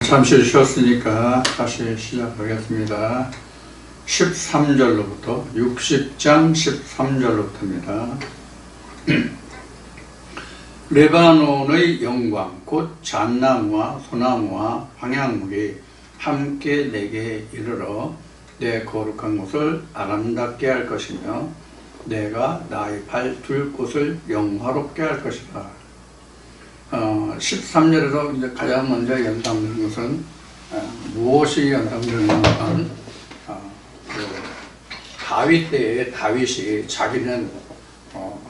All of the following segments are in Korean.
잠시 쉬었으니까 다시 시작하겠습니다. 13절로부터 60장 13절로부터입니다. 레바논의 영광 곧 잣나무와 소나무와 황양목이 함께 내게 이르러 내 거룩한 곳을 아름답게 할 것이며 내가 나의 발 둘 곳을 영화롭게 할 것이다. 13절에서 이제 가장 먼저 연상되는 것은 무엇이 연상되는 것은 다윗 때에 다윗이 자기는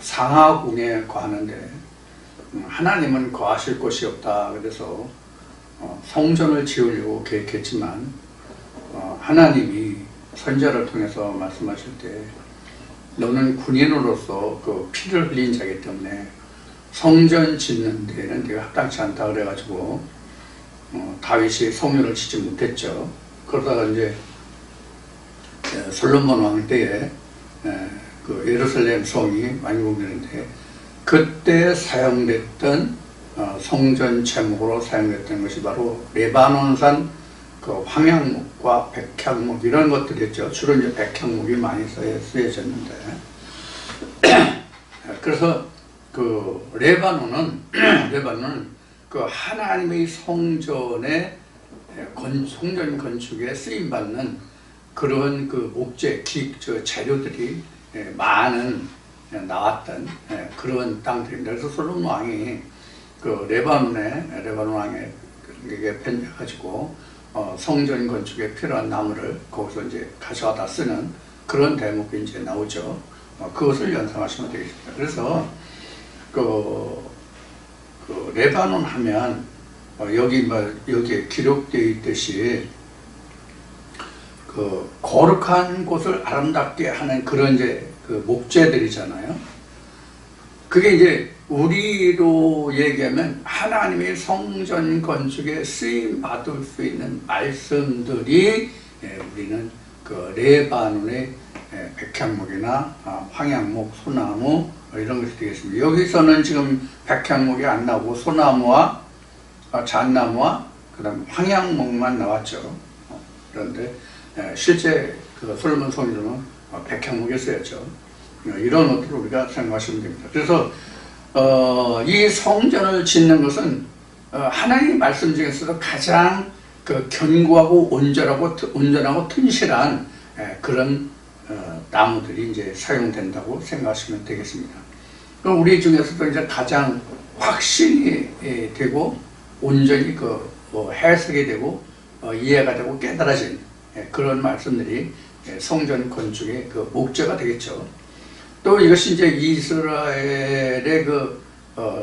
상하궁에 거하는데 하나님은 거하실 곳이 없다. 그래서 성전을 지으려고 계획했지만 하나님이 선지자를 통해서 말씀하실 때 너는 군인으로서 그 피를 흘린 자이기 때문에 성전 짓는 데는 내가 합당치 않다 그래가지고 다윗이 성전을 짓지 못했죠. 그러다가 이제 솔로몬 왕 때에 그 예루살렘 성이 완공되는데 그때 사용됐던 성전 제목으로 사용됐던 것이 바로 레바논산 그 황양목과 백향목 이런 것들이었죠. 주로 이제 백향목이 많이 쓰여졌는데 그래서 그 레바논은 그 하나님의 성전의 성전 건축에 쓰임 받는 그런 그 목재, 재료들이 많은 나왔던 그런 땅들입니다. 그래서 솔로몬 왕이 그 레바논 왕에게 편지해가지고 성전 건축에 필요한 나무를 거기서 이제 가져와다 쓰는 그런 대목이 이제 나오죠. 그것을 연상하시면 되겠습니다. 그래서 그 레바논 하면 여기에 기록되어 있듯이 그 거룩한 곳을 아름답게 하는 그런 이제 그 목재들이잖아요. 그게 이제 우리로 얘기하면 하나님의 성전 건축에 쓰임 받을 수 있는 말씀들이 우리는 그 레바논의 백향목이나 황양목, 소나무 이런 것이 되겠습니다. 여기서는 지금 백향목이 안 나오고 소나무와 잣나무와 그다음 황양목만 나왔죠. 그런데 실제 그 솔로몬 성전은 백향목이 쓰였죠. 이런 것들을 우리가 생각하시면 됩니다. 그래서 이 성전을 짓는 것은 하나님의 말씀 중에서도 가장 그 견고하고 온전하고 튼실한 그런 나무들이 이제 사용된다고 생각하시면 되겠습니다. 그럼 우리 중에서도 이제 가장 확신이 되고 온전히 해석이 되고 이해가 되고 깨달아진 그런 말씀들이 성전 건축의 그 목재가 되겠죠. 또 이것이 이제 이스라엘의 그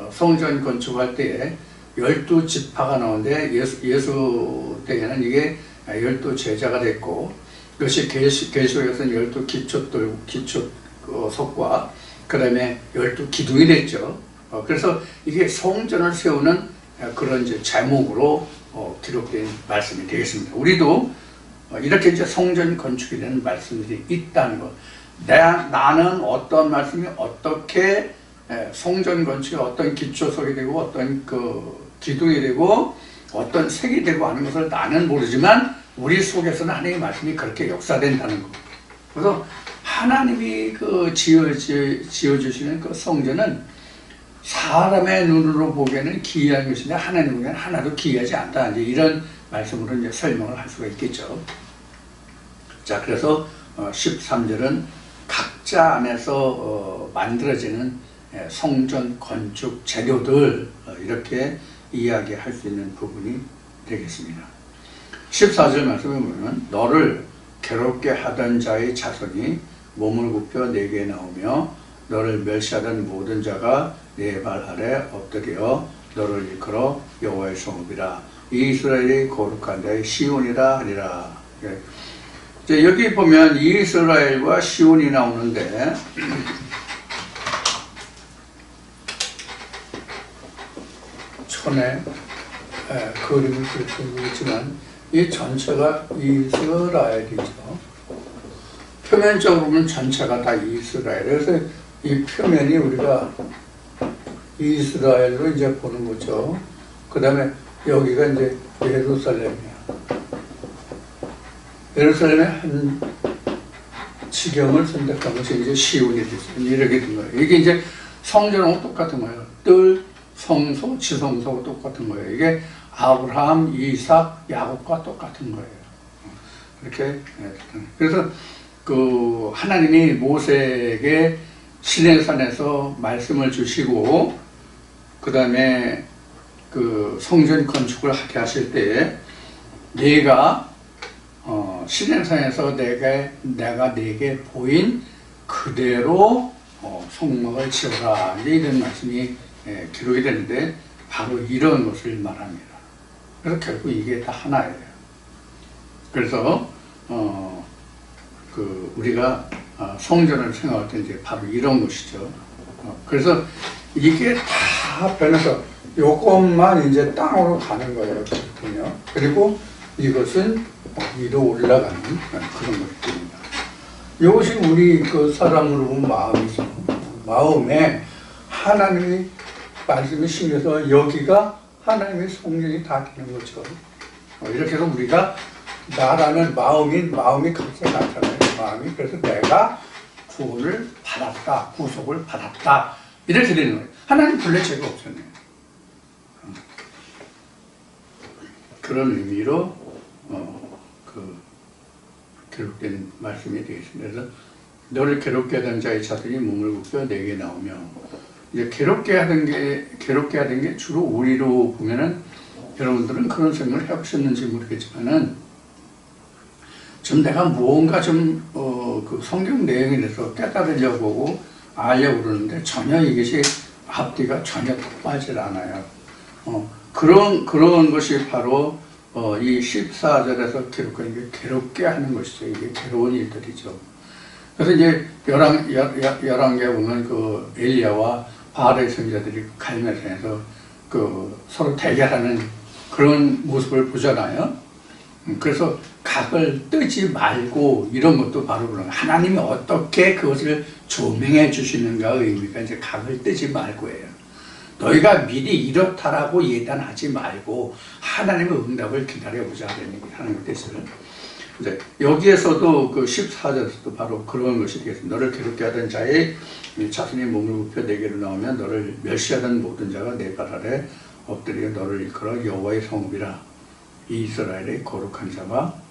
성전 건축할 때에 12지파가 나오는데 예수 때에는 이게 12제자가 됐고 그것이 계시록에서는 12기초석과 그 다음에 12기둥이 됐죠. 그래서 이게 성전을 세우는 그런 이제 제목으로 기록된 말씀이 되겠습니다. 우리도 이렇게 이제 성전 건축에 대한 말씀들이 있다는 것. 나는 어떤 말씀이 어떻게 성전 건축에 어떤 기초석이 되고 어떤 그 기둥이 되고 어떤 색이 되고 하는 것을 나는 모르지만 우리 속에서는 하나님의 말씀이 그렇게 역사된다는 것. 그래서 하나님이 그 지어주시는 그 성전은 사람의 눈으로 보기에는 기이한 것인데 하나님 보기에는 하나도 기이하지 않다. 이제 이런 말씀으로 이제 설명을 할 수가 있겠죠. 자, 그래서 13절은 각자 안에서 만들어지는 성전 건축 재료들 이렇게 이야기할 수 있는 부분이 되겠습니다. 14절 말씀에 보면 너를 괴롭게 하던 자의 자손이 몸을 굽혀 내게 나오며 너를 멸시하던 모든 자가 내 발 아래 엎드려 너를 일컬어 여호와의 성읍이라 이스라엘이 거룩한 자의 시온이라 하리라. 이제 여기 보면 이스라엘과 시온이 나오는데 천에 그림을 그리고 있지만 이 전체가 이스라엘이죠. 표면적으로 보면 전체가 다 이스라엘. 그래서 이 표면이 우리가 이스라엘로 이제 보는 거죠. 그 다음에 여기가 이제 예루살렘이야. 예루살렘에 한 지경을 선택한 것이 이제 시온이 됐어요. 이렇게 된 거예요. 이게 이제 성전하고 똑같은 거예요. 뜰, 성소, 지성소하고 똑같은 거예요. 이게 아브라함, 이삭, 야곱과 똑같은 거예요. 이렇게. 그래서 그 하나님이 모세에게 시내산에서 말씀을 주시고, 그 다음에 그 성전 건축을 하게 하실 때, 네가 시내산에서 내가 네게 보인 그대로 성막을 지어라, 이런 말씀이 기록이 되는데, 바로 이런 것을 말합니다. 그래서 결국 이게 다 하나예요. 그래서 우리가 성전을 생각할 때 이제 바로 이런 것이죠. 그래서 이게 다 변해서 요것만 이제 땅으로 가는 거예요. 보면. 그리고 이것은 위로 올라가는 그런 것들입니다. 이것이 우리 그 사람으로 본 마음이죠. 마음에 하나님의 말씀이 심겨서 여기가 하나님의 성전이 다 되는 거죠. 이렇게 해서 우리가 나라는 마음이 각자 나타나요. 마음이. 그래서 내가 구원을 받았다, 구속을 받았다, 이렇게 되는 거예요. 하나님 본래 죄가 없잖아요. 그런 의미로 기록된 말씀이 되겠습니다. 그래서 너를 괴롭게 하던 자의 자손이 몸을 굽혀 내게 나오며, 이제 괴롭게 하던 게 주로 우리로 보면은, 여러분들은 그런 생각을 해보셨는지 모르겠지만은, 좀 내가 무언가 그 성경 내용에 대해서 깨달으려고 하고 알려고 그러는데 전혀 이것이 앞뒤가 전혀 통하지 않아요. 그런 것이 바로 이 14절에서 기록한 게 괴롭게 하는 것이죠. 이게 괴로운 일들이죠. 그래서 이제 열왕기에 보면 그 엘리야와 바알의 선지자들이 갈멜산에서 그 서로 대결하는 그런 모습을 보잖아요. 그래서 각을 뜨지 말고, 이런 것도 바로 그런, 하나님이 어떻게 그것을 조명해 주시는가 의미가 이제 각을 뜨지 말고예요. 너희가 미리 이렇다라고 예단하지 말고 하나님의 응답을 기다려보자 하는 뜻을. 이제 여기에서도 그 14절에서도 바로 그런 것이 되겠습니다. 너를 괴롭게 하던 자의 자손이 몸을 굽혀 내게로 나오면 너를 멸시하던 모든 자가 내 발 아래 엎드려 너를 일컬어 여호와의 성읍이라. 이스라엘의 거룩한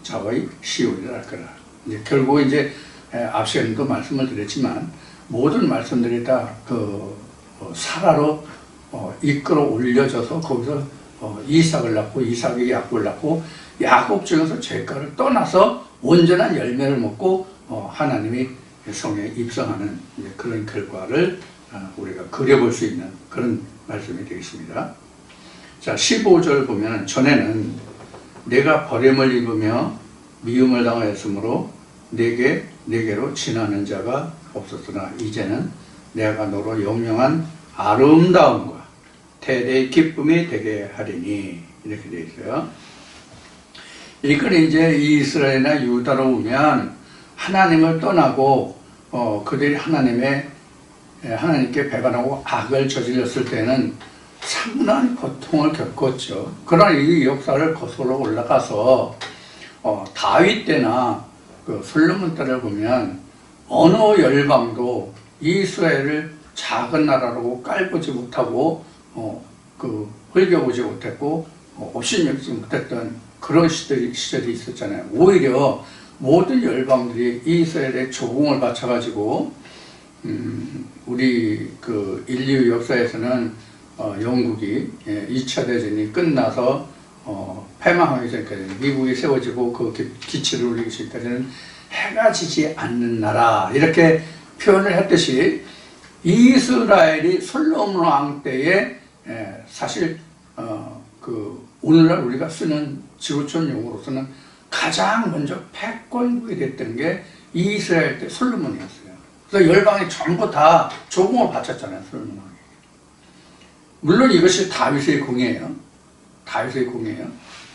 자와의 시온이라 할 거라. 이제 결국 이제 앞 시간에도 말씀을 드렸지만, 모든 말씀들이 다 사라로 이끌어 올려져서 거기서 이삭을 낳고, 이삭이 야곱을 낳고, 야곱 중에서 죄가를 떠나서 온전한 열매를 먹고 하나님이 성에 입성하는 그런 결과를 우리가 그려볼 수 있는 그런 말씀이 되겠습니다. 자, 15절 보면, 전에는 내가 버림을 입으며 미움을 당하였으므로 내게로 지나는 자가 없었으나 이제는 내가 너로 영영한 아름다움과 대대의 기쁨이 되게 하리니, 이렇게 되어 있어요. 이건 이제 이스라엘이나 유다로 보면 하나님을 떠나고 그들이 하나님께 배반하고 악을 저질렀을 때는 상당한 고통을 겪었죠. 그러나 이 역사를 거슬러 올라가서 다윗 때나 그 솔로몬 때를 보면 어느 열방도 이스라엘을 작은 나라라고 깔보지 못하고 흘겨보지 못했고 업신여기지 못했던 그런 시절이 있었잖아요. 오히려 모든 열방들이 이스라엘의 조공을 바쳐가지고 우리 그 인류 역사에서는 영국이 2차 대전이 끝나서 패망하기 전까지, 미국이 세워지고 그 기치를 올리기 전까지는 해가 지지 않는 나라, 이렇게 표현을 했듯이 이스라엘이 솔로몬 왕 때에 사실 오늘날 우리가 쓰는 지구촌 용어로서는 가장 먼저 패권국이 됐던 게 이스라엘 때 솔로몬이었어요. 그래서 열방이 전부 다 조공을 바쳤잖아요, 솔로몬 왕이. 물론 이것이 다윗의 공이에요. 다윗의 공이에요.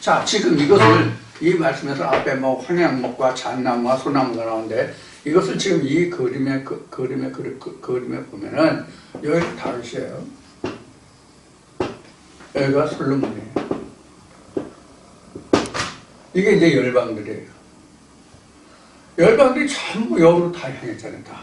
자, 지금 이것을 이 말씀에서 앞에 뭐 황양목과 잣나무와 소나무가 나오는데, 이것을 지금 이 그림에 보면은 여기가 다윗이에요. 여기가 솔로몬이에요. 이게 이제 열방들이에요. 열방들이 전부 영으로 다 향했잖아요. 다.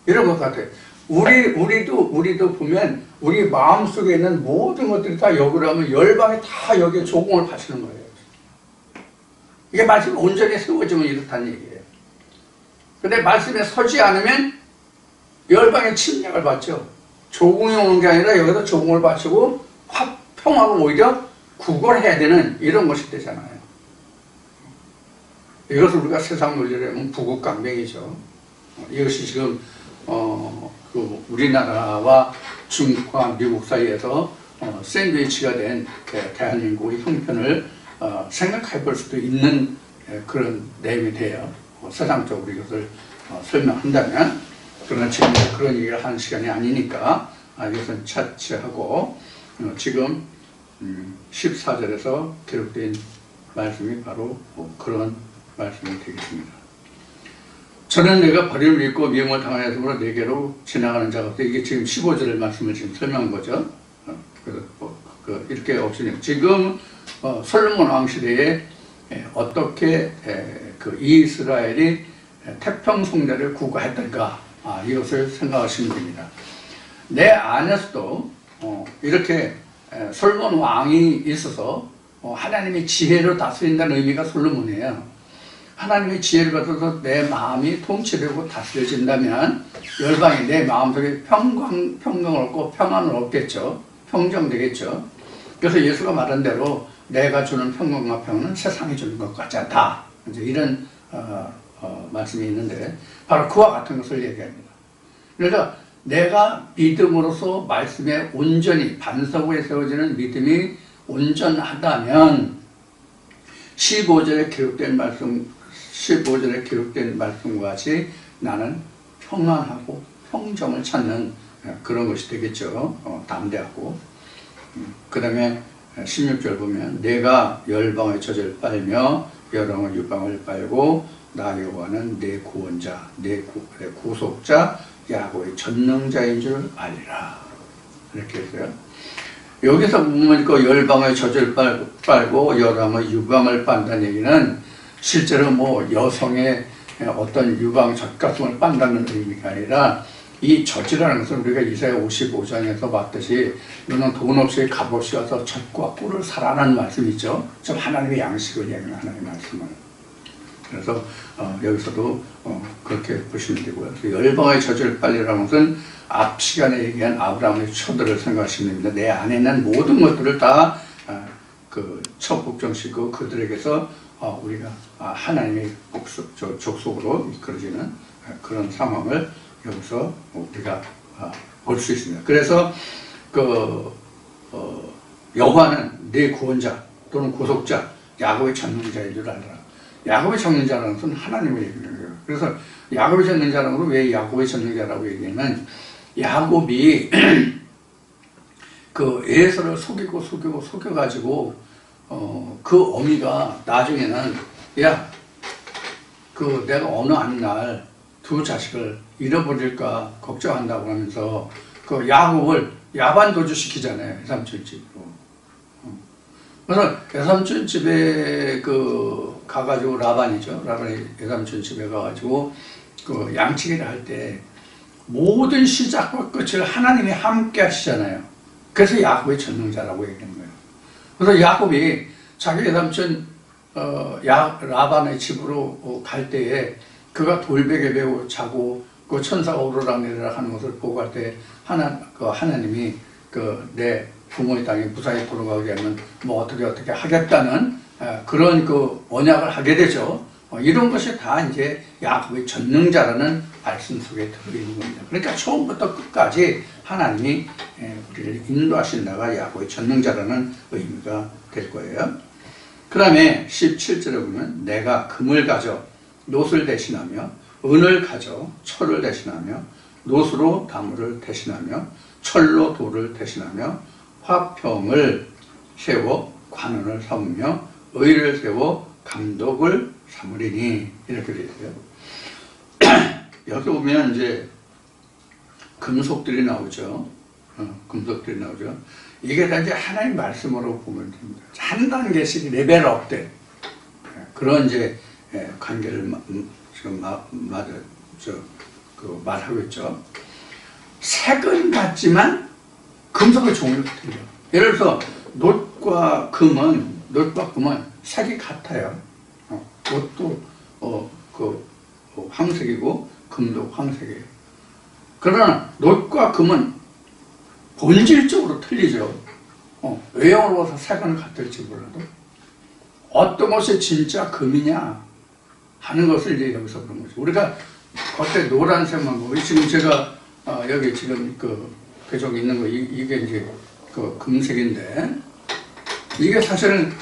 이런 것 같아요. 우리도 보면 우리 마음속에 있는 모든 것들이 다 역으로 하면 열방이 다 여기에 조공을 바치는 거예요. 이게 말씀이 온전히 세워지면 이렇다는 얘기예요. 근데 말씀에 서지 않으면 열방의 침략을 받죠. 조공이 오는 게 아니라 여기서 조공을 바치고 화평하고 오히려 구걸해야 되는 이런 것이 되잖아요. 이것을 우리가 세상 논리로 하면 부국강병이죠. 이것이 지금 우리나라와 중국과 미국 사이에서 샌드위치가 된 대한민국의 형편을 생각해 볼 수도 있는 그런 내용이 돼요. 세상적으로 이것을 설명한다면. 그러나 지금 그런 얘기를 하는 시간이 아니니까 이것은 차치하고 지금 14절에서 기록된 말씀이 바로 그런 말씀이 되겠습니다. 저는 내가 벌을 믿고 미움을 당하였으므로 내게로 지나가는 자가 없다. 이게 지금 15절의 말씀을 지금 설명한 거죠. 이렇게 없으니 지금 솔로몬 왕 시대에 어떻게 그 이스라엘이 태평성대를 구가했던가 이것을 생각하시면 됩니다. 내 안에서도 이렇게 솔로몬 왕이 있어서 하나님의 지혜로 다스린다는 의미가 솔로몬이에요. 하나님의 지혜를 받아서 내 마음이 통치되고 다스려진다면 열방이 내 마음속에 평강을 얻고 평안을 얻겠죠. 평정되겠죠. 그래서 예수가 말한 대로 내가 주는 평강과 평안은 세상이 주는 것 같지 않다. 이제 이런 말씀이 있는데 바로 그와 같은 것을 얘기합니다. 그러니까 내가 믿음으로써 말씀에 온전히 반석에 세워지는 믿음이 온전하다면 15절에 기록된 말씀과 같이 나는 평안하고 평정을 찾는 그런 것이 되겠죠. 담대하고. 그 다음에 16절 보면 내가 열방의 젖을 빨며 여러 유방을 빨고 나 여호와는 내 구원자, 내 구속자, 야곱의 전능자인 줄 알리라. 이렇게 했어요. 여기서 보면 그 열방의 젖을 빨고 여람의 유방을 빤다는 얘기는 실제로 뭐 여성의 어떤 유방 젖가슴을 빤다는 의미가 아니라 이 젖이라는 것은 우리가 이사야 55장에서 봤듯이 너는 돈 없이 값없이 와서 젖과 꿀을 사라는 말씀이죠. 좀 하나님의 양식을 얘기하는 하나님의 말씀을. 그래서 여기서도 그렇게 보시면 되고요. 열방의 젖을 빨리라는 것은 앞 시간에 얘기한 아브라함의 초들을 생각하시면 됩니다. 내 안에 있는 모든 것들을 다 그 첩복정시고 그들에게서 우리가 하나님의 족속으로 이끌어지는 그런 상황을 여기서 우리가 볼 수 있습니다. 그래서 여호와는 내 구원자 또는 구속자, 야곱의 전능자인 줄 알아라. 야곱의 전능자라는 것은 하나님을 얘기하는 거예요. 그래서 야곱의 전능자라는 걸 왜 야곱의 전능자라고 얘기하면 야곱이 그 에서를 속여가지고 그 어미가 나중에는 내가 어느 한 날 두 자식을 잃어버릴까 걱정한다고 하면서 그 야곱을 야반도주 시키잖아요. 외삼촌 집으로. 그래서 외삼촌 집에 가가지고 라반이 외삼촌 집에 가가지고 그 양치기를 할 때 모든 시작과 끝을 하나님이 함께 하시잖아요. 그래서 야곱의 전능자라고 얘기하는 거예요. 그래서 야곱이 자기 외삼촌 라반의 집으로 갈 때에 그가 돌베개 베고 자고 그 천사가 오르락내리락 하는 것을 보고 갈 때 하나님이 내 부모의 땅에 무사히 돌아가게 하면 뭐 어떻게 하겠다는 그런 언약을 하게 되죠. 이런 것이 다 이제 야곱의 전능자라는 말씀 속에 들어있는 겁니다. 그러니까 처음부터 끝까지 하나님이 우리를 인도하신다가 야곱의 전능자라는 의미가 될 거예요. 그 다음에 17절에 보면 내가 금을 가져 놋을 대신하며 은을 가져 철을 대신하며 놋으로 나무를 대신하며 철로 돌을 대신하며 화평을 세워 관원을 삼으며 의를 세워 감독을 삼으리니 이렇게 되어 있어요. 여기 보면 이제 금속들이 나오죠. 금속들이 나오죠. 이게 다 이제 하나님 말씀으로 보면 됩니다. 한 단계씩 레벨업된 그런 이제 관계를 지금 말하고 있죠. 색은 같지만 금속의 종류가 틀려. 예를 들어서 놋과 금은 색이 같아요. 놋도 황색이고 금도 황색이에요. 그러나 놋과 금은 본질적으로 틀리죠. 외형으로 봐서 색은 같을지 몰라도 어떤 것이 진짜 금이냐 하는 것을 이제 여기서 그런 거죠. 우리가 겉에 노란색만 보고 지금 제가 여기 지금 계속 있는 거 이게 이제 금색인데 이게 사실은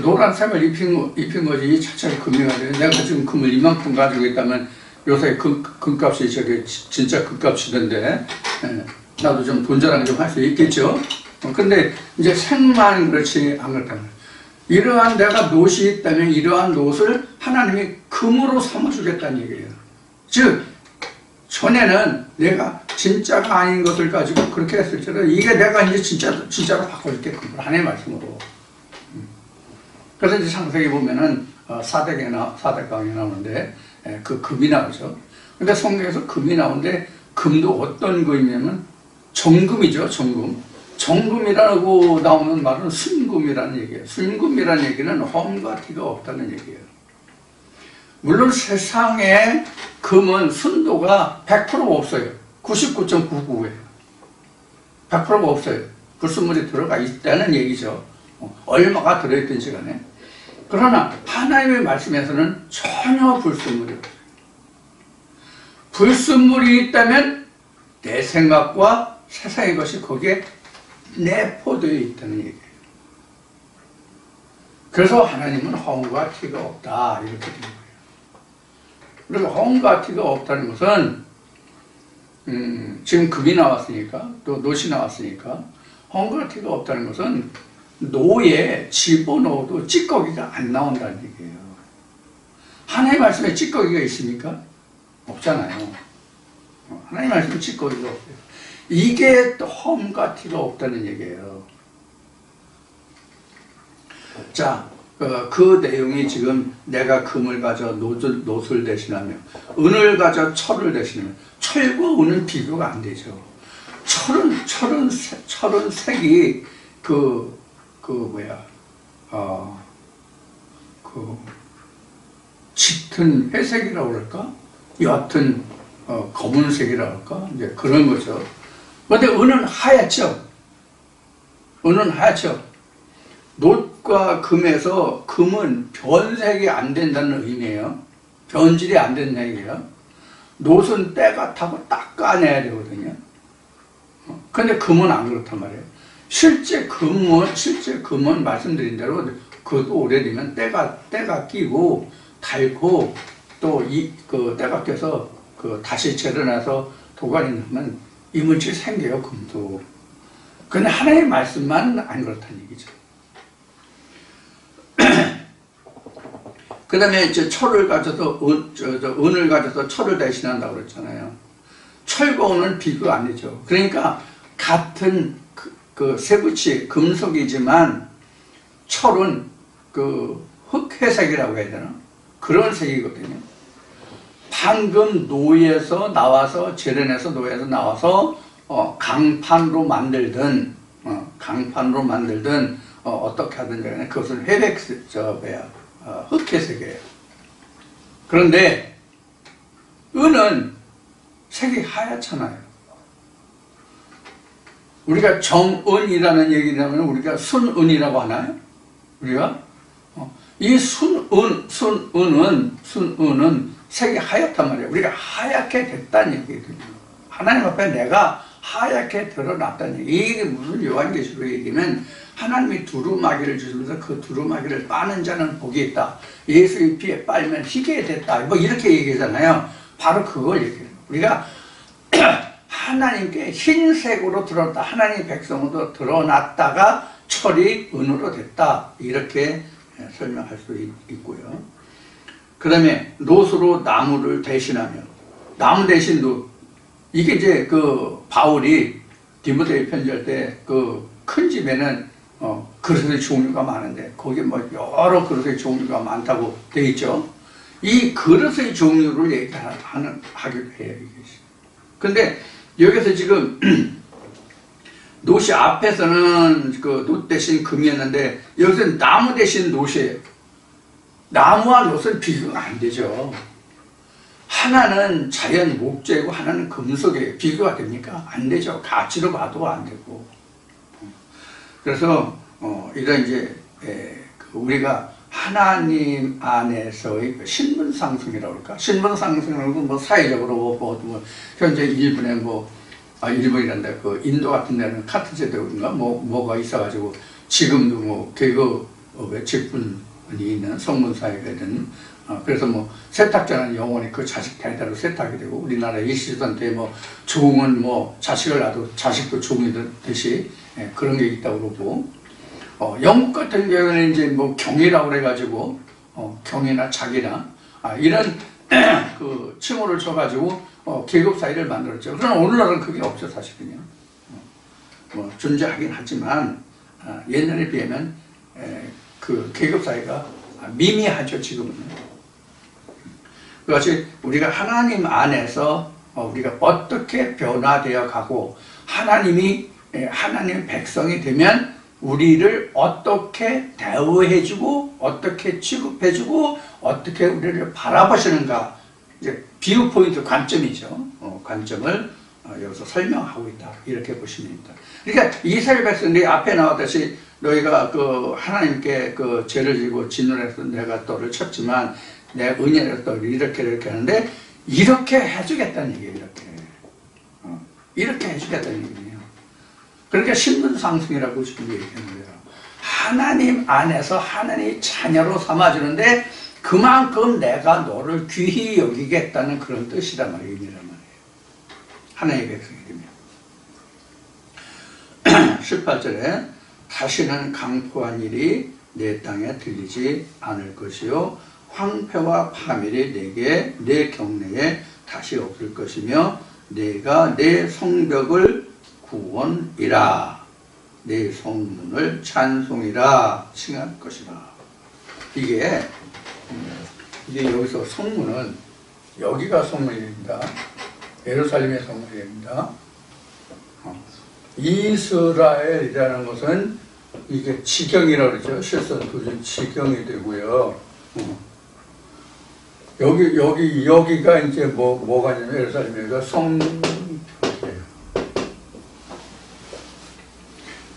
노란색을 입힌 거지 이 자체가 금이가 돼요. 내가 지금 금을 이만큼 가지고 있다면 요새 금값이 진짜 금값이던데 나도 좀 돈 자랑 좀 할 수 있겠죠. 근데 이제 색만 그렇지 안 그렇다면 이러한 내가 놋이 있다면 이러한 놋을 하나님이 금으로 삼아주겠다는 얘기예요. 즉 전에는 내가 진짜가 아닌 것을 가지고 그렇게 했을지라도 이게 내가 이제 진짜로 바꿔줄게. 그걸 하나님의 말씀으로. 그래서 이제 창세기 보면은 사대강이 나오는데 그 금이 나오죠. 근데 성경에서 금이 나오는데 금도 어떤 금이냐면 정금이죠. 정금이라고 나오는 말은 순금이라는 얘기예요. 순금이라는 얘기는 험과 티가 없다는 얘기예요. 물론 세상에 금은 순도가 100%가 없어요. 99.99예요. 100%가 없어요. 불순물이 들어가 있다는 얘기죠. 얼마가 들어있던 시간에. 그러나 하나님의 말씀에서는 전혀 불순물이 없어요. 불순물이 있다면 내 생각과 세상의 것이 거기에 내포되어 있다는 얘기예요. 그래서 하나님은 험과 티가 없다 이렇게 된 거예요. 그리고 험과 티가 없다는 것은 지금 금이 나왔으니까 또 놋이 나왔으니까 험과 티가 없다는 것은 노에 집어넣어도 찌꺼기가 안 나온다는 얘기예요. 하나님의 말씀에 찌꺼기가 있습니까? 없잖아요. 하나님의 말씀에 찌꺼기가 없어요. 이게 또 험과 티가 없다는 얘기예요. 자, 그 내용이 지금 내가 금을 가져 놋을 대신하며 은을 가져 철을 대신하며 철과 은은 비교가 안 되죠. 철은 색이 짙은 회색이라고 그럴까? 옅은 검은색이라고 할까? 이제 그런 거죠. 근데 은은 하얗죠. 놋과 금에서 금은 변색이 안 된다는 의미예요. 변질이 안 된다는 얘기예요. 놋은 때가 타고 닦아내야 되거든요. 근데 금은 안 그렇단 말이에요. 실제 금은 말씀드린 대로 그것도 오래되면 때가 끼고 닳고 또 때가 껴서 다시 재련해서 도관이 넣으면 이물질 생겨요, 금도. 근데 하나님의 말씀만 안 그렇다는 얘기죠. 그 다음에 이제 철을 가져서 은을 가져서 철을 대신한다고 그랬잖아요. 철과 은은 비교가 안 되죠. 그러니까 같은 세부치 금속이지만 철은 흑회색이라고 해야 되나? 그런 색이거든요. 방금 노에서 나와서 재련해서 노에서 나와서 강판으로 만들든 어떻게 하든지 간에 그것은 흑회색이에요. 그런데 은은 색이 하얗잖아요. 우리가 정은이라는 얘기를 하면 우리가 순은이라고 하나요? 우리가 이 순은은 색이 하얗단 말이에요. 우리가 하얗게 됐다는 얘기거든요. 하나님 앞에 내가 하얗게 드러났다는 얘기. 이게 무슨 요한계시록 얘기면 하나님이 두루마기를 주시면서 그 두루마기를 빠는 자는 복이 있다. 예수의 피에 빨면 희게 됐다. 뭐 이렇게 얘기하잖아요. 바로 그걸 얘기해요. 우리가 하나님께 흰색으로 드러났다. 하나님의 백성으로 드러났다가 철이 은으로 됐다. 이렇게 설명할 수 있고요. 그 다음에 놋으로 나무를 대신하며 나무 대신 놋. 이게 이제 바울이 디모데에 편지할 때 큰 집에는 그릇의 종류가 많은데 거기에 뭐 여러 그릇의 종류가 많다고 돼 있죠. 이 그릇의 종류를 하기로 해요. 근데 여기서 지금 노시 앞에서는 그 놋 대신 금이었는데 여기서는 나무 대신 노시예요. 나무와 놋은 비교가 안 되죠. 하나는 자연 목재이고 하나는 금속이에요. 비교가 됩니까? 안 되죠. 가치로 봐도 안 되고. 그래서 이런 이제 우리가 하나님 안에서의 신분 상승이라고 할까? 신분 상승은 뭐 사회적으로 뭐 현재 일본에 일본이란다 그 인도 같은 데는 카트 제도인가 뭐가 있어가지고 지금도 뭐 계급의 직분이 있는 성문 사회거든. 그래서 뭐 세탁자는 영원히 그 자식 대대로 세탁이 되고 우리나라 일시전 때 뭐 종은 뭐 자식을 낳아도 자식도 종이 듯이 그런 게 있다고 그러고 영국 같은 경우에는 이제 뭐 경이라고 그래가지고 경이나 자기나 이런 그 칭호를 줘가지고 계급 사회를 만들었죠. 그러나 오늘날은 그게 없죠 사실은요. 뭐 존재하긴 하지만 옛날에 비하면 그 계급 사회가 미미하죠 지금은. 그것이 우리가 하나님 안에서 우리가 어떻게 변화되어 가고 하나님의 백성이 되면 우리를 어떻게 대우해주고 어떻게 취급해주고 어떻게 우리를 바라보시는가 이제 비유 포인트 관점이죠. 관점을 여기서 설명하고 있다 이렇게 보시면 됩니다. 그러니까 이스라엘 백성들이 앞에 나왔듯이 너희가 그 하나님께 그 죄를 지고 진노해서 내가 너를 쳤지만 내 은혜를 또 이렇게 하는데 이렇게 해주겠다는 얘기예요. 이렇게 해주겠다는 얘기예요. 그러니까 신분 상승이라고 지금 얘기하는 거예요. 하나님 안에서 하나님의 자녀로 삼아주는데 그만큼 내가 너를 귀히 여기겠다는 그런 뜻이란 말이에요. 하나님의 백성이 되면 18절에 다시는 강포한 일이 내 땅에 들리지 않을 것이요 황폐와 파멸이 내게 내 경내에 다시 없을 것이며 내가 내 성벽을 구원이라 내 성문을 찬송이라 칭할 것이라. 이게 여기서 성문은 여기가 성문입니다. 예루살렘의 성문입니다. 이스라엘이라는 것은 이게 지경이라고 그러죠. 실선 도중 지경이 되고요. 여기가 이제 뭐가 있냐면 예루살렘이가 성벽이에요.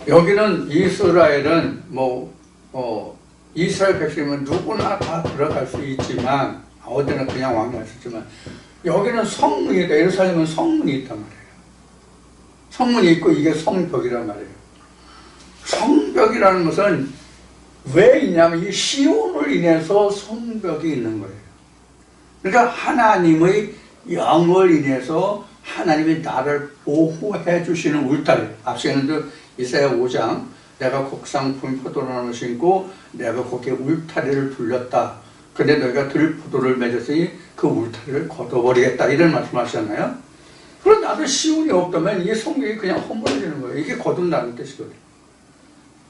여기는 이스라엘은 이스라엘 백성이면 누구나 다 들어갈 수 있지만 어디나 그냥 왕래할 수 있지만 여기는 성문이다. 예루살렘은 성문이 있단 말이에요. 성문이 있고 이게 성벽이란 말이에요. 성벽이라는 것은 왜 있냐면 이 시온을 인해서 성벽이 있는 거예요. 그러니까 하나님의 영을 인해서 하나님이 나를 보호해 주시는 울타리. 앞서에는 이사야 5장 내가 곡상품 포도나무를 심고 내가 거기에 울타리를 둘렸다. 근데 너희가 들포도를 맺었으니 그 울타리를 걷어버리겠다. 이런 말씀하시잖아요. 그럼 나도 시온이 없다면 이 성경이 그냥 허물어지는 거예요. 이게 거둔다는 뜻이거든요.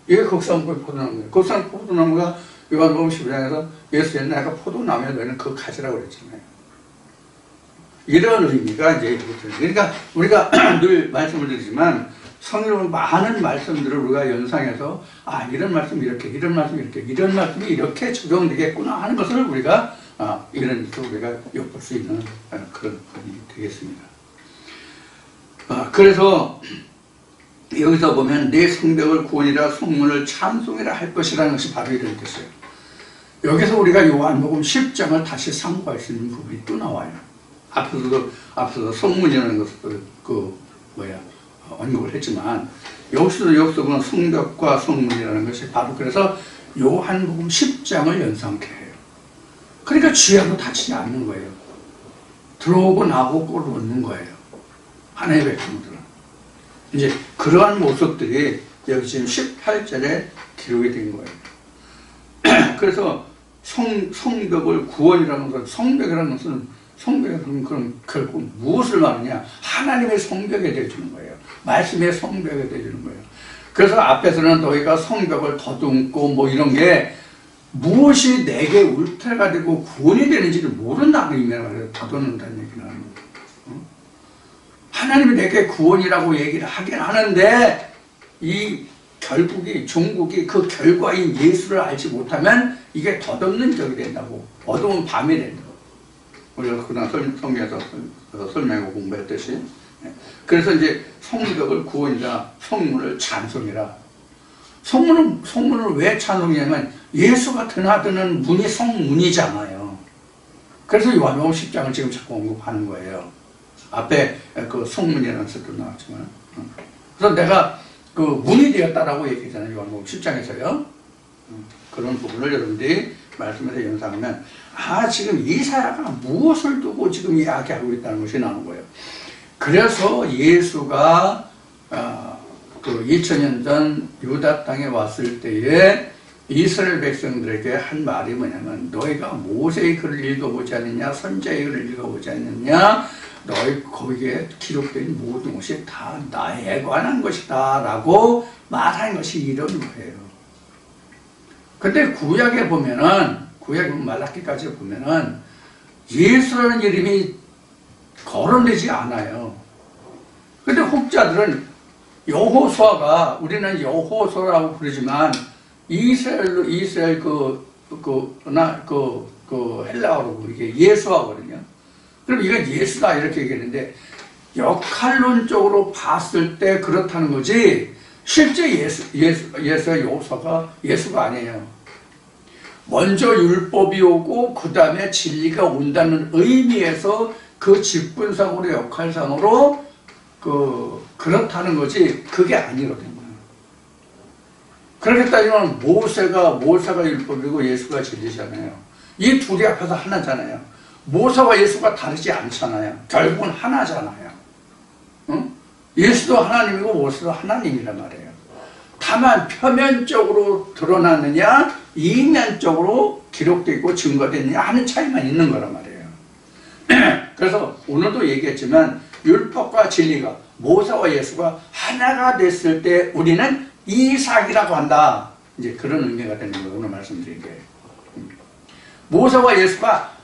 이게 곡상품 포도나무예요. 곡상품 포도나무가 요한복음 15장에서 예수님 내가 포도나무에 너희는 그거 가지라고 그랬잖아요. 이런 의미가 이제 그러니까 우리가 늘 말씀을 드리지만 성경은 많은 말씀들을 우리가 연상해서 이런 말씀 이렇게 이런 말씀 이렇게 이런 말씀이 이렇게 적용되겠구나 하는 것을 우리가 이런 식으로 우리가 엿볼 수 있는 그런 부분이 되겠습니다. 그래서 여기서 보면 내 성벽을 구원이라 성문을 찬송이라 할 것이라는 것이 바로 이런 뜻이에요. 여기서 우리가 요한복음 10장을 다시 상고할 수 있는 부분이 또 나와요. 앞서도 성문이라는 것을 언급을 했지만 여기서도 보면 성벽과 성문이라는 것이 바로 그래서 요한복음 10장을 연상케 해요. 그러니까 쥐하고 다치지 않는 거예요. 들어오고 나오고 꼴을 얻는 거예요. 하나님의 백성들은. 이제 그러한 모습들이 여기 지금 18절에 기록이 된 거예요. 그래서 성벽을 구원이라는 것은 성벽이라는 것은 그럼 결국 무엇을 말하냐? 하나님의 성벽에 대해주는 거예요. 말씀의 성벽에 대해주는 거예요. 그래서 앞에서는 너희가 성벽을 더듬고 뭐 이런 게 무엇이 내게 울타리가 되고 구원이 되는지를 모른다는 의미를 더듬는다는 얘기는. 하나님이 내게 구원이라고 얘기를 하긴 하는데 이 결국이 종국이 그 결과인 예수를 알지 못하면 이게 덧없는 적이 된다고. 어두운 밤이 된다고. 우리가 그날 성경에서 설명하고 공부했듯이. 그래서 이제 성벽을 구원이라 성문을 찬송이라. 성문을 왜 찬송이냐면 예수가 드나드는 문이 성문이잖아요. 그래서 요한복음 10장을 지금 자꾸 언급하는 거예요. 앞에 그 성문이라는 것도 나왔지만. 그래서 내가 그 문이 되었다라고 얘기했잖아요. 요한복음 10장에서요. 그런 부분을 여러분들이 말씀에서 연상하면 지금 이사야가 무엇을 두고 지금 이야기하고 있다는 것이 나오는 거예요. 그래서 예수가 그 2000년 전 유다 땅에 왔을 때에 이스라엘 백성들에게 한 말이 뭐냐면 너희가 모세의 글을 읽어보지 않느냐 선지자의 글을 읽어보지 않느냐 너희 거기에 기록된 모든 것이 다 나에 관한 것이다 라고 말하는 것이 이런 거예요. 근데 구약에 보면은 말라기까지 보면은 예수라는 이름이 거론되지 않아요. 근데 혹자들은 여호수아가 우리는 여호수아라고 부르지만 이스라엘 헬라어로 이게 예수아거든요. 그럼 이건 예수다 이렇게 얘기했는데 역할론적으로 봤을 때 그렇다는 거지 실제 예수와 여호수아가 예수가 아니에요. 먼저 율법이 오고 그 다음에 진리가 온다는 의미에서 그 직분상으로 역할상으로 그렇다는 거지 그게 아니거든요. 그렇게 따지면 모세가 율법이고 예수가 진리잖아요. 이 둘이 앞에서 하나잖아요. 모세와 예수가 다르지 않잖아요. 결국은 하나잖아요. 응? 예수도 하나님이고 모세도 하나님이란 말이에요. 다만 표면적으로 드러나느냐 이면적으로 기록되어 있고 증거되느냐 하는 차이만 있는 거란 말이에요. 그래서 오늘도 얘기했지만 율법과 진리가 모세와 예수가 하나가 됐을 때 우리는 이삭이라고 한다. 이제 그런 의미가 되는 거예요. 오늘 말씀드린 게. 모세와 예수가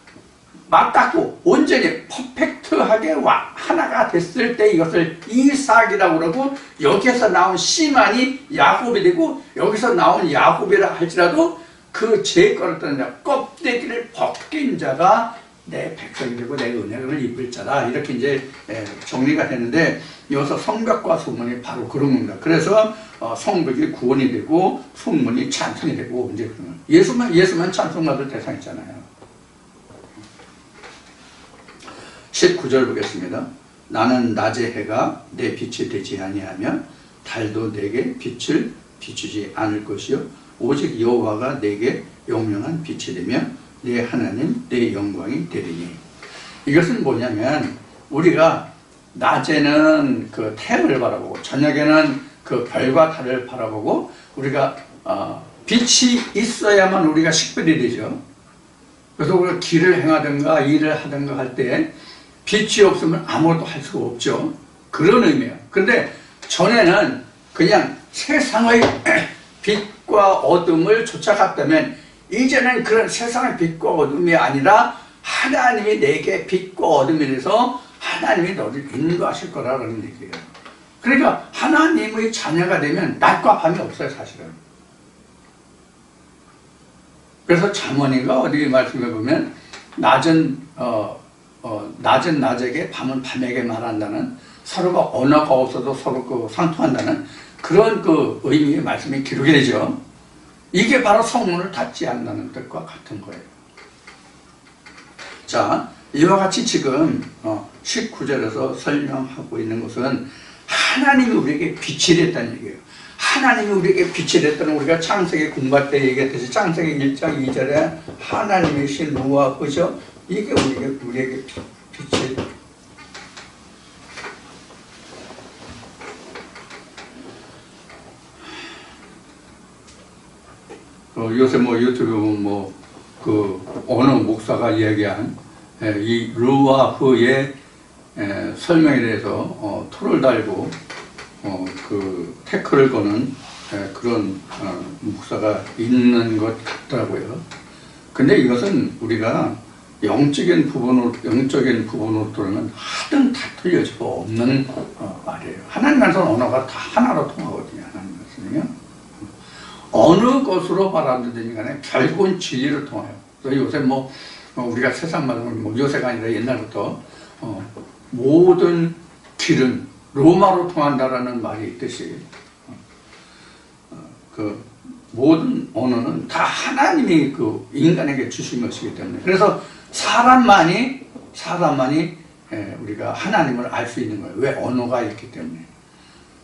맞닿고 온전히 퍼펙트하게 하나가 됐을 때 이것을 이삭이라고 그러고 여기에서 나온 씨만이 야곱이 되고 여기서 나온 야곱이라 할지라도 그 죄 걸었던 자 껍데기를 벗긴 자가 내 백성이 되고 내 은혜를 입을 자다 이렇게 이제 정리가 되는데 여기서 성벽과 성문이 바로 그런 겁니다. 그래서 성벽이 구원이 되고 성문이 찬송이 되고 이제 그런 예수만 찬송받을 대상이잖아요. 19절 보겠습니다. 나는 낮의 해가 내 빛이 되지 아니하며 달도 내게 빛을 비추지 않을 것이요 오직 여호와가 내게 용명한 빛이 되며 내 하나님 내 영광이 되리니. 이것은 뭐냐면 우리가 낮에는 그 태양을 바라보고 저녁에는 그 별과 달을 바라보고 우리가 빛이 있어야만 우리가 식별이 되죠. 그래서 우리가 길을 행하든가 일을 하든가 할 때 빛이 없으면 아무것도 할 수가 없죠. 그런 의미예요. 그런데 전에는 그냥 세상의 빛과 어둠을 쫓아갔다면 이제는 그런 세상의 빛과 어둠이 아니라 하나님이 내게 빛과 어둠이 돼서 하나님이 너를 인도하실 거라는 얘기예요. 그러니까 하나님의 자녀가 되면 낮과 밤이 없어요, 사실은. 그래서 잠언인가 어디 말씀해 보면 낮은 낮에게 밤은 밤에게 말한다는 서로가 언어가 없어도 서로 상통한다는 그런 의미의 말씀이 기록이 되죠. 이게 바로 성문을 닫지 않는다는 뜻과 같은 거예요. 자, 이와 같이 지금 19절에서 설명하고 있는 것은 하나님이 우리에게 빛이 됐다는 얘기예요. 하나님이 우리에게 빛이 됐다는 우리가 창세기 공부할 때 얘기했듯이 창세기 1장 2절에 하나님의 신 노아 그죠? 이게 우리에게 빛이 요새 유튜브 보면 어느 목사가 이야기한 이 루아흐의 설명에 대해서 토를 달고 태클을 거는 그런 목사가 있는 것 같더라고요. 근데 이것은 우리가 영적인 부분으로 들으면 하등 다 틀려지고 없는 말이에요. 하나님 말씀 언어가 다 하나로 통하거든요. 하나님 말씀이요. 어느 것으로 말하든지 간에 결국은 진리로 통해요. 그래서 요새 우리가 세상 말로 요새가 아니라 옛날부터 모든 길은 로마로 통한다라는 말이 있듯이 그 모든 언어는 다 하나님이 그 인간에게 주신 것이기 때문에 그래서 사람만이 우리가 하나님을 알 수 있는 거예요. 왜? 언어가 있기 때문에.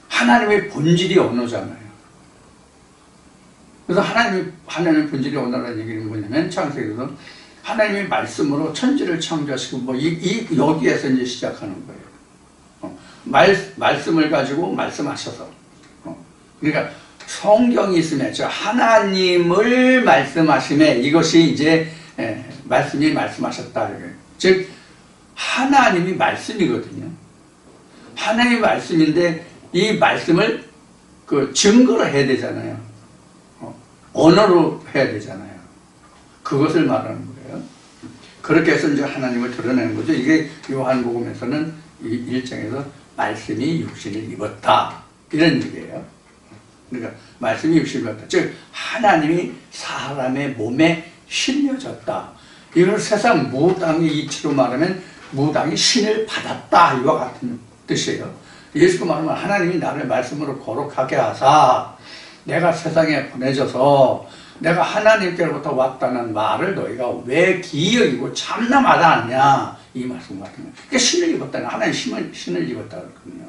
하나님의 본질이 언어잖아요. 그래서 하나님의 본질이 언어라는 얘기는 뭐냐면 창세기에서 하나님의 말씀으로 천지를 창조하시고 여기에서 이제 시작하는 거예요. 말씀을 가지고 말씀하셔서. 그러니까 성경이 있으면 하나님을 말씀하심에 이것이 이제 말씀이 말씀하셨다. 즉 하나님이 말씀이거든요. 하나님이 말씀인데 이 말씀을 그 증거를 해야 되잖아요. 언어로 해야 되잖아요. 그것을 말하는 거예요. 그렇게 해서 이제 하나님을 드러내는 거죠. 이게 요한복음에서는 이 1장에서 말씀이 육신을 입었다. 이런 얘기예요. 그러니까 말씀이 육신을 입었다. 즉 하나님이 사람의 몸에 실려졌다. 이걸 세상 무당의 이치로 말하면 무당이 신을 받았다. 이와 같은 뜻이에요. 예수가 말하면 하나님이 나를 말씀으로 거룩하게 하사 내가 세상에 보내져서 내가 하나님께로부터 왔다는 말을 너희가 왜 기여이고 참나마다 않냐. 이 말씀 같은 거예요. 그러니까 신을 입었다는 하나님 신을 입었다 그랬거든요.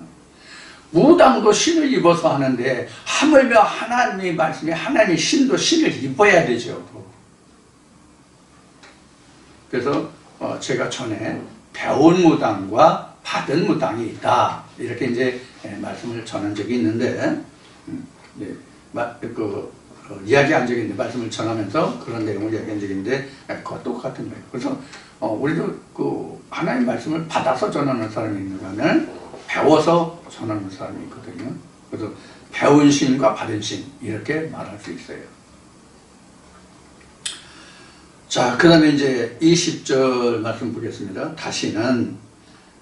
무당도 신을 입어서 하는데 하물며 하나님의 말씀에 하나님의 신도 신을 입어야 되죠. 그래서 제가 전에 배운 무당과 받은 무당이 있다. 이렇게 이제 말씀을 전한 적이 있는데 이야기한 적이 있는데 말씀을 전하면서 그런 내용을 이야기한 적이 있는데 그거 똑같은 거예요. 그래서 우리도 그 하나님 말씀을 받아서 전하는 사람이 있는가 하면 배워서 전하는 사람이 있거든요. 그래서 배운 신과 받은 신 이렇게 말할 수 있어요. 자, 그 다음에 이제 20절 말씀 보겠습니다. 다시는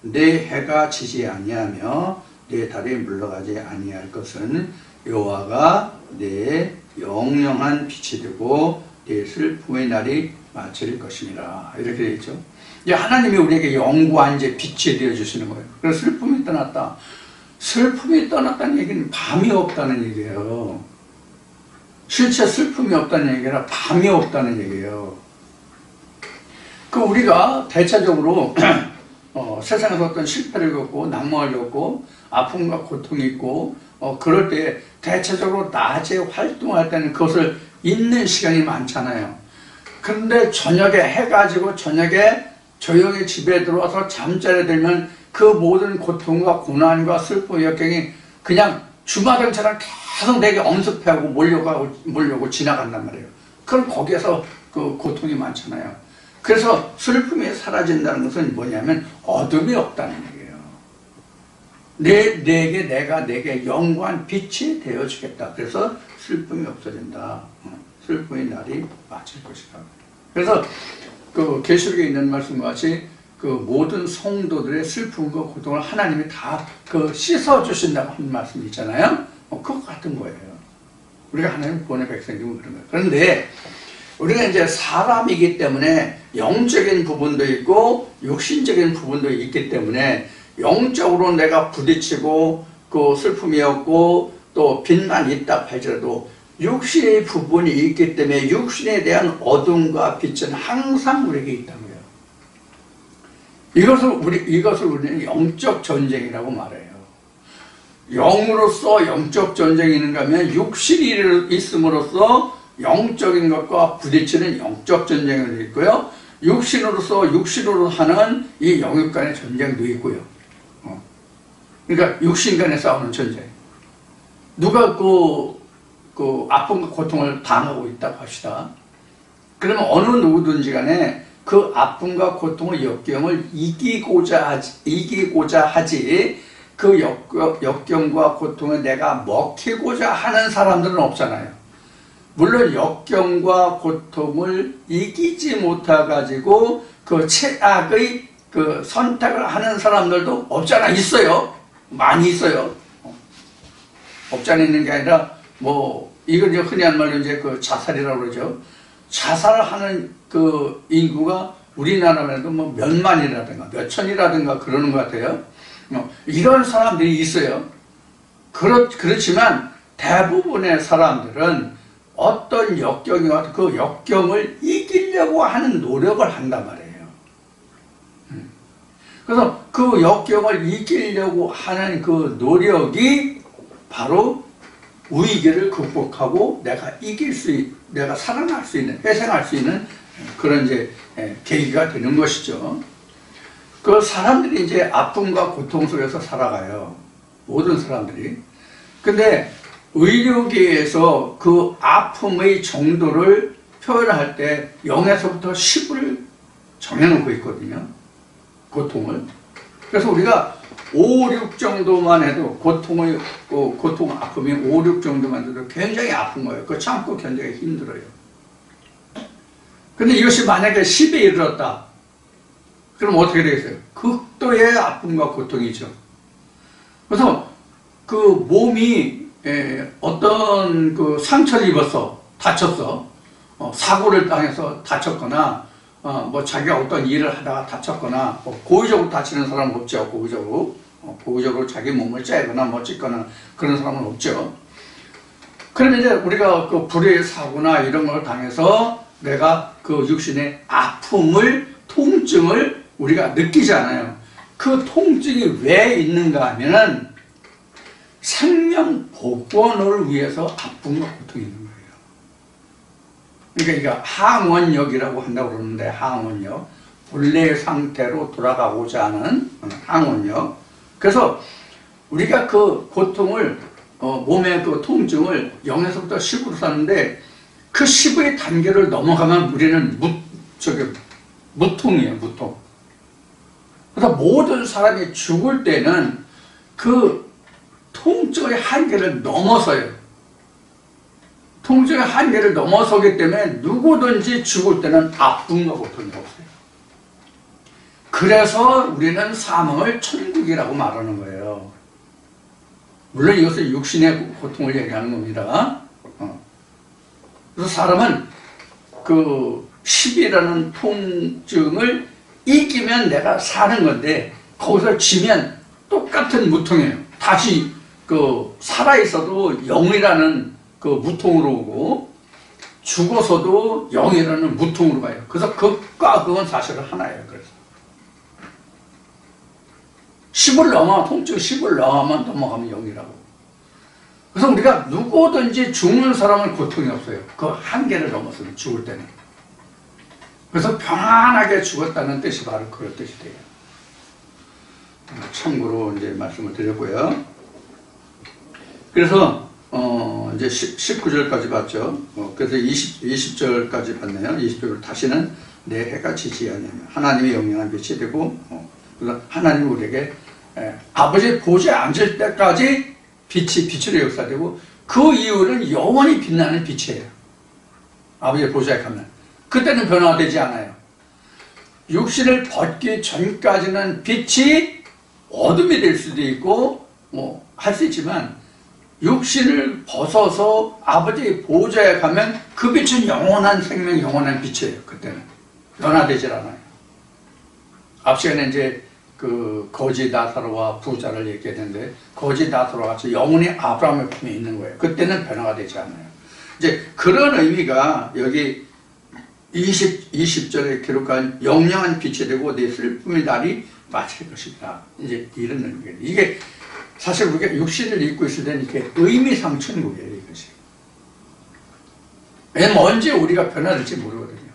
내 해가 지지 아니하며 내 달이 물러가지 아니할 것은 여호와가 내 영영한 빛이 되고 내 슬픔의 날이 마칠 것입니다. 이렇게 되어 있죠. 이제 하나님이 우리에게 영구한 이제 빛이 되어 주시는 거예요. 그래서 슬픔이 떠났다. 슬픔이 떠났다는 얘기는 밤이 없다는 얘기예요. 실제 슬픔이 없다는 얘기가 아니라 밤이 없다는 얘기예요. 그 우리가 대체적으로 세상에서 어떤 실패를 겪고 낙망을 겪고 아픔과 고통이 있고 그럴 때 대체적으로 낮에 활동할 때는 그것을 잊는 시간이 많잖아요. 그런데 저녁에 해가지고 저녁에 조용히 집에 들어와서 잠자리에 들면 그 모든 고통과 고난과 슬픔, 역경이 그냥 주마등처럼 계속 내게 엄습해하고 몰려오고 지나간단 말이에요. 그럼 거기에서 그 고통이 많잖아요. 그래서 슬픔이 사라진다는 것은 뭐냐면 어둠이 없다는 얘기예요. 내게 영구한 빛이 되어주겠다. 그래서 슬픔이 없어진다. 슬픔의 날이 마칠 것이다. 그래서 그 계시록에 있는 말씀과 같이 그 모든 성도들의 슬픔과 고통을 하나님이 다 그 씻어주신다고 하는 말씀이 있잖아요. 그거 같은 거예요. 우리가 하나님 본의 백성이면 그런 거예요. 그런데 우리가 이제 사람이기 때문에 영적인 부분도 있고 육신적인 부분도 있기 때문에 영적으로 내가 부딪히고 그 슬픔이 없고 또 빛만 있다 할지라도 육신의 부분이 있기 때문에 육신에 대한 어둠과 빛은 항상 우리에게 있다는 거예요. 이것을 우리는 영적 전쟁이라고 말해요. 영으로서 영적 전쟁이 있는가 하면 육신이 있음으로써 영적인 것과 부딪히는 영적 전쟁도 있고요. 육신으로 하는 이 영육 간의 전쟁도 있고요. 그러니까 육신 간에 싸우는 전쟁. 누가 그 아픔과 고통을 당하고 있다고 합시다. 그러면 어느 누구든지 간에 그 아픔과 고통의 역경을 이기고자 하지 그 역경과 고통에 내가 먹히고자 하는 사람들은 없잖아요. 물론 역경과 고통을 이기지 못해가지고 그 최악의 그 선택을 하는 사람들도 없잖아. 있어요. 많이 있어요. 없잖아 있는 게 아니라 뭐 이걸 이제 흔히 한 말로 이제 그 자살이라고 그러죠. 자살하는 그 인구가 우리나라에도 뭐 몇만이라든가 몇천이라든가 그러는 것 같아요. 이런 사람들이 있어요. 그렇지만 대부분의 사람들은 어떤 역경이 와도 그 역경을 이기려고 하는 노력을 한단 말이에요. 그래서 그 역경을 이기려고 하는 그 노력이 바로 위기를 극복하고 내가 살아날 수 있는, 회생할 수 있는 그런 이제 계기가 되는 것이죠. 그 사람들이 이제 아픔과 고통 속에서 살아가요. 모든 사람들이. 근데 의료계에서 그 아픔의 정도를 표현할 때 0에서부터 10을 정해놓고 있거든요. 고통을. 그래서 우리가 5, 6 정도만 해도 고통, 아픔이 5, 6 정도만 해도 굉장히 아픈 거예요. 그거 참고 견디기 힘들어요. 근데 이것이 만약에 10에 이르렀다. 그럼 어떻게 되겠어요? 극도의 아픔과 고통이죠. 그래서 그 몸이 어떤 그 상처를 입었어. 다쳤어. 사고를 당해서 다쳤거나 뭐 자기가 어떤 일을 하다가 다쳤거나 고의적으로 다치는 사람은 없죠. 고의적으로 자기 몸을 째거나 뭐 찢거나 그런 사람은 없죠. 그러면 이제 우리가 그 불의의 사고나 이런 걸 당해서 내가 그 육신의 아픔을, 통증을 우리가 느끼잖아요. 그 통증이 왜 있는가 하면은 생명 복원을 위해서 아픔과 고통이 있는 거예요. 그러니까 이거 항원력이라고 한다고 그러는데, 항원력, 본래 상태로 돌아가고자 하는 항원력. 그래서 우리가 그 고통을 몸의 그 통증을 0에서부터 10으로 사는데 그 10의 단계를 넘어가면 우리는 무통이에요. 무통. 그래서 모든 사람이 죽을 때는 그 통증의 한계를 넘어서요. 통증의 한계를 넘어서기 때문에 누구든지 죽을 때는 아픔과 고통이 없어요. 그래서 우리는 사망을 천국이라고 말하는 거예요. 물론 이것은 육신의 고통을 얘기하는 겁니다. 그래서 사람은 그 10이라는 통증을 이기면 내가 사는 건데 거기서 지면 똑같은 무통이에요. 다시 그 살아있어도 0이라는 그 무통으로 오고 죽어서도 0이라는 무통으로 가요. 그래서 극과 극은 사실은 하나예요. 그래서 10을 넘어, 통증 10을 넘어가면 0이라고. 그래서 우리가 누구든지 죽는 사람은 고통이 없어요. 그 한계를 넘어서는 죽을 때는. 그래서 편안하게 죽었다는 뜻이 바로 그런 뜻이 돼요. 참고로 이제 말씀을 드렸고요. 그래서 이제 19절까지 봤죠. 그래서 20절까지 봤네요. 20절 다시는 내 해가 지지 아니하며 하나님의 영영한 빛이 되고, 그래서 하나님 우리에게 아버지 보좌에 앉을 때까지 빛으로 역사되고, 그 이유는 영원히 빛나는 빛이에요. 아버지의 보좌에 가면 그때는 변화가 되지 않아요. 육신을 벗기 전까지는 빛이 어둠이 될 수도 있고 뭐 할 수 있지만, 육신을 벗어서 아버지의 보좌에 가면 그 빛은 영원한 생명, 영원한 빛이에요. 그때는 변화되질 않아요. 앞 시간에 이제 그 거지 나사로와 부자를 얘기했는데, 거지 나사로와 같이 영원히 아브라함의 품에 있는 거예요. 그때는 변화가 되지 않아요. 이제 그런 의미가 여기 20절에 기록한 영영한 빛이 되고 내 슬픔의 날이 마칠 것이다. 이제 이런 의미예요. 이게 사실 우리가 육신을 입고 있을 때는 이렇게 의미상 천국이에요, 이것이. 왜냐면 언제 우리가 변화될지 모르거든요.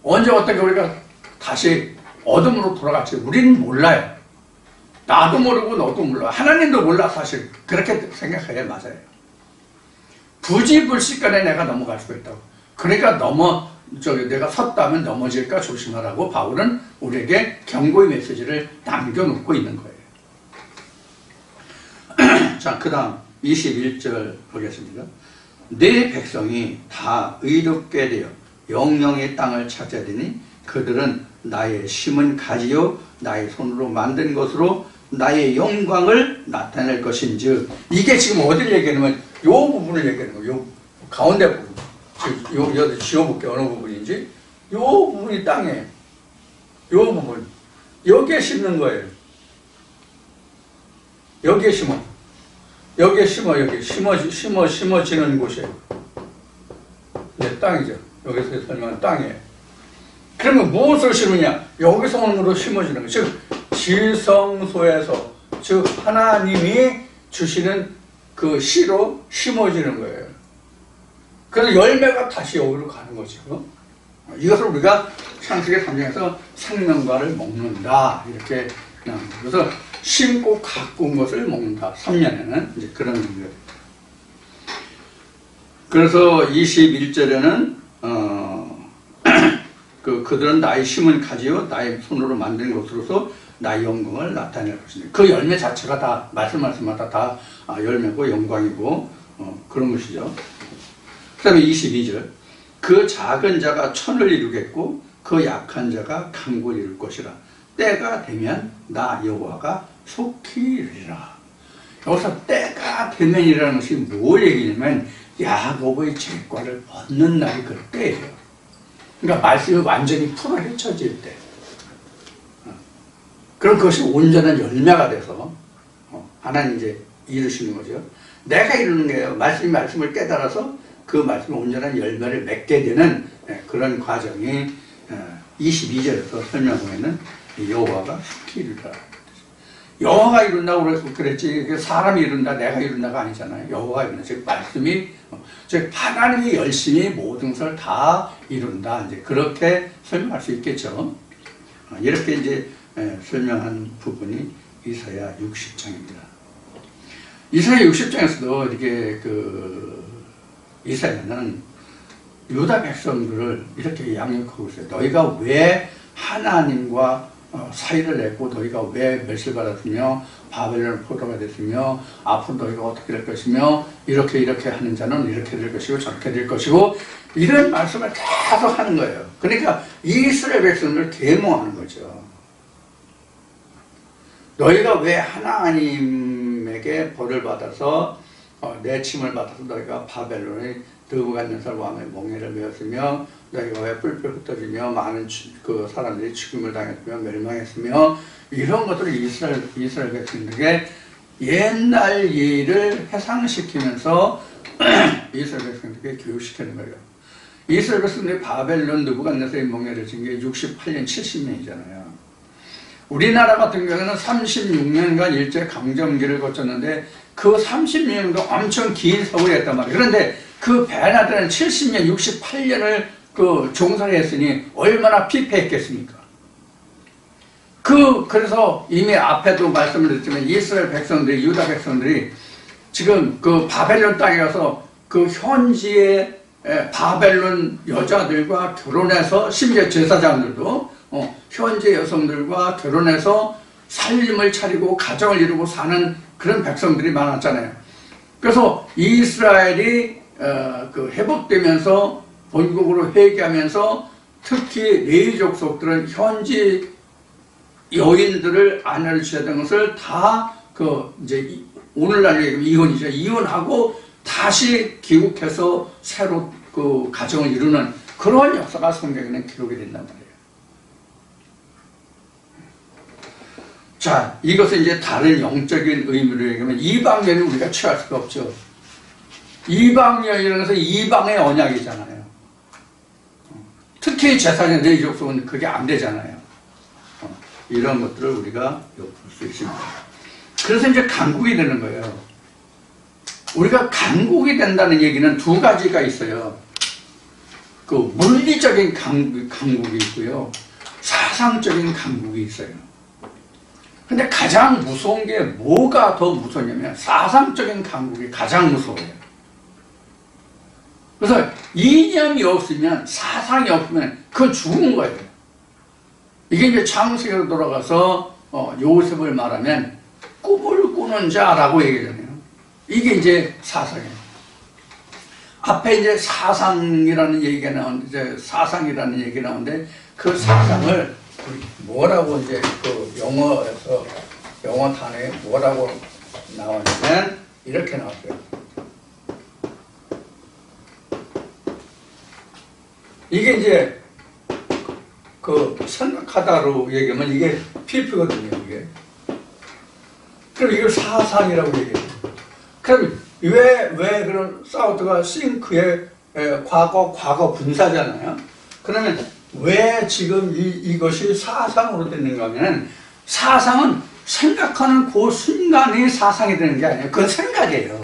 언제 어떻게 우리가 다시 어둠으로 돌아갈지 우리는 몰라요. 나도 모르고 너도 몰라. 하나님도 몰라, 사실. 그렇게 생각해야 맞아요. 부지불식간에 내가 넘어갈 수가 있다고. 그러니까 내가 섰다면 넘어질까 조심하라고 바울은 우리에게 경고의 메시지를 남겨놓고 있는 거예요. 자, 그 다음 21절 보겠습니다. 내 백성이 다 의롭게 되어 영영의 땅을 찾아내니 그들은 나의 심은 가지요 나의 손으로 만든 것으로 나의 영광을 나타낼 것인즉. 이게 지금 어디를 얘기하냐면 요 부분을 얘기하는 거예요. 요 가운데 부분. 지금 여기 지워볼게요. 어느 부분인지. 요 부분이 땅에 요 부분 여기에 심는 거예요. 여기에 심어. 여기에 심어. 여기 심어지는 곳이에요. 네, 땅이죠. 여기서 설명한 땅이에요. 그러면 무엇을 심느냐? 여기서 오는 것으로 심어지는 거예요. 즉 지성소에서, 즉 하나님이 주시는 그 씨로 심어지는 거예요. 그래서 열매가 다시 여기로 가는 거죠. 이것을 우리가 창세기 3장에서 생명과를 먹는다 이렇게 나옵니다. 그래서 심고 가꾼 것을 먹는다. 3년에는 이제 그런 의미가 됩니다. 그래서 21절에는 그들은 나의 심은 가지요 나의 손으로 만든 것으로서 나의 영광을 나타낼 것이다. 그 열매 자체가 다 말씀마다 다 열매고 영광이고 그런 것이죠. 그 다음에 22절 그 작은 자가 천을 이루겠고 그 약한 자가 강국을 이룰 것이라. 때가 되면 나 여호와가 속히 이르리라. 여기서 때가 되면이라는 것이 뭘 얘기냐면 야곱의 죄과를 얻는 날이 그 때예요. 그러니까 말씀이 완전히 풀어 헤쳐질 때. 그럼 그것이 온전한 열매가 돼서 하나님 이제 이루시는 거죠. 내가 이루는 거예요. 말씀을 깨달아서 그 말씀이 온전한 열매를 맺게 되는 그런 과정이 22절에서 설명하면은 여호와가 속히 이루리라. 여호와가 이룬다고 그랬지 사람이 이룬다 내가 이룬다가 아니잖아요. 여호와가 이룬다. 즉 말씀이 즉 하나님이 열심히 모든 것을 다 이룬다. 이제 그렇게 설명할 수 있겠죠. 이렇게 이제 설명한 부분이 이사야 60장입니다. 이사야 60장에서도 이렇게 이사야는 유다 백성들을 이렇게 양육하고 있어요. 너희가 왜 하나님과 사이를 맺고 너희가 왜 멸실받았으며 바벨론 포로가 됐으며 앞으로 너희가 어떻게 될 것이며 이렇게 하는 자는 이렇게 될 것이고 저렇게 될 것이고 이런 말씀을 계속 하는 거예요. 그러니까 이스라엘 백성들을 계몽하는 거죠. 너희가 왜 하나님에게 벌을 받아서 내침을 받아서 너희가 바벨론의 느부갓네살 왕의 몽해를 메었으며 너희가 왜 뿔뿔 흩어지며 많은 그 사람들이 죽임을 당했으며 멸망했으며 이런 것들을 이스라엘 백성들에게 옛날 일을 회상시키면서 이스라엘 백성들에게 교육시키는 거예요. 이스라엘 백성들이 바벨론 느부갓네살의 몽해를 진 게 68년 70년이잖아요. 우리나라 같은 경우는 36년간 일제 강점기를 거쳤는데 그 36년도 엄청 긴 세월이 했단 말이에요. 그런데 그 베나드는 70년, 68년을 종사를 했으니 얼마나 피폐했겠습니까? 그래서 이미 앞에도 말씀을 드렸지만 이스라엘 백성들이, 유다 백성들이 지금 그 바벨론 땅에 가서 그 현지의 바벨론 여자들과 결혼해서 심지어 제사장들도 현지 여성들과 결혼해서 살림을 차리고 가정을 이루고 사는 그런 백성들이 많았잖아요. 그래서 이스라엘이 회복되면서 본국으로 회개하면서 특히 레위 족속들은 현지 여인들을 아내를 취하던 것을 다 이제 오늘날 이혼이죠. 이혼하고 다시 귀국해서 새로 가정을 이루는 그런 역사가 성경에는 기록이 된단 말이에요. 자, 이것은 이제 다른 영적인 의미로 얘기하면 이방연을 우리가 취할 수가 없죠. 이방연이라는 것은 이방의 언약이잖아요. 특히 제사장 레위 족속은 그게 안 되잖아요. 이런 것들을 우리가 볼 수 있습니다. 그래서 이제 강국이 되는 거예요. 우리가 강국이 된다는 얘기는 두 가지가 있어요. 물리적인 강국이 있고요. 사상적인 강국이 있어요. 근데 가장 무서운 게 뭐가 더 무섭냐면 사상적인 강국이 가장 무서워요. 그래서 이념이 없으면 사상이 없으면 그건 죽은 거예요. 이게 이제 창세기로 돌아가서 요셉을 말하면 꿈을 꾸는 자라고 얘기하잖아요. 이게 이제 사상이에요. 앞에 이제 사상이라는 얘기가 나오는데, 이제 사상이라는 얘기가 나오는데, 그 사상을 뭐라고 이제 그 영어에서, 영어 단어에 뭐라고 나오냐면, 이렇게 나왔어요. 이게 이제 그 생각하다로 얘기하면 이게 필프거든요, 이게. 그럼 이걸 사상이라고 얘기해요. 그럼 왜 그런 사우트가 싱크의 과거 분사잖아요. 그러면 왜 지금 이것이 사상으로 됐는가 하면, 사상은 생각하는 그 순간이 사상이 되는 게 아니에요. 그건 생각이에요.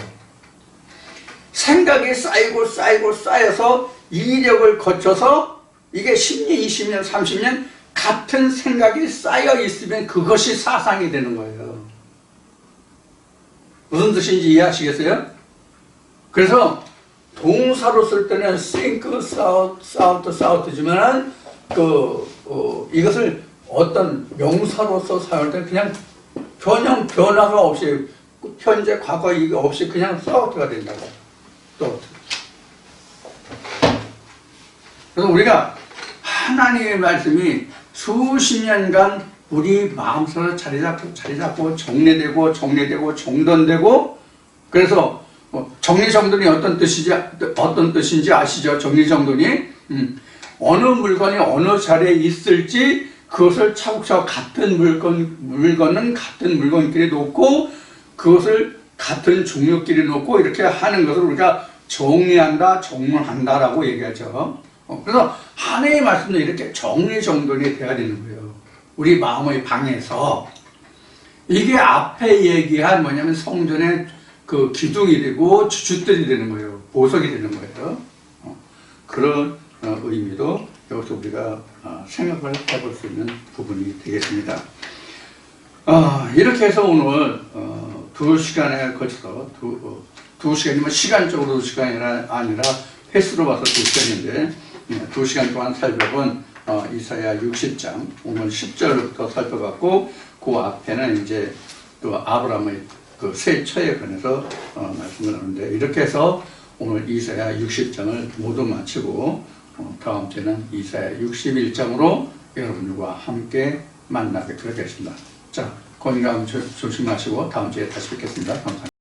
생각이 쌓여서 이력을 거쳐서 이게 10년, 20년, 30년 같은 생각이 쌓여 있으면 그것이 사상이 되는 거예요. 무슨 뜻인지 이해하시겠어요? 그래서 동사로 쓸 때는 think, south지만은 이것을 어떤 명사로서 사용할 때는 그냥 전혀 변화가 없이 현재, 과거 이게 없이 그냥 south가 된다고. 또 그래서 우리가 하나님의 말씀이 수십 년간 우리 마음속에 자리 잡고 정리되고 정돈되고, 그래서 정리정돈이 어떤 뜻인지 아시죠? 정리정돈이 어느 물건이 어느 자리에 있을지 그것을 차곡차곡 같은 물건은 같은 물건끼리 놓고 그것을 같은 종류끼리 놓고 이렇게 하는 것을 우리가 정리한다, 정돈한다라고 얘기하죠. 그래서 하나님의 말씀도 이렇게 정리정돈이 돼야 되는 거예요. 우리 마음의 방에서. 이게 앞에 얘기한 뭐냐면 성전의 그 기둥이 되고 주춧들이 되는 거예요. 보석이 되는 거예요. 그런 의미도 여기서 우리가 생각을 해볼 수 있는 부분이 되겠습니다. 이렇게 해서 오늘 2시간에 걸쳐서 2시간이면 시간적으로 2시간이 아니라 횟수로 봐서 2시간인데 2시간 동안 살펴본 이사야 60장 오늘 10절부터 살펴봤고, 그 앞에는 이제 또 아브라함의 그 새 처에 관해서 말씀을 하는데, 이렇게 해서 오늘 이사야 60장을 모두 마치고 다음 주에는 이사야 61장으로 여러분들과 함께 만나게 되겠습니다. 자, 건강 조심하시고 다음 주에 다시 뵙겠습니다. 감사합니다.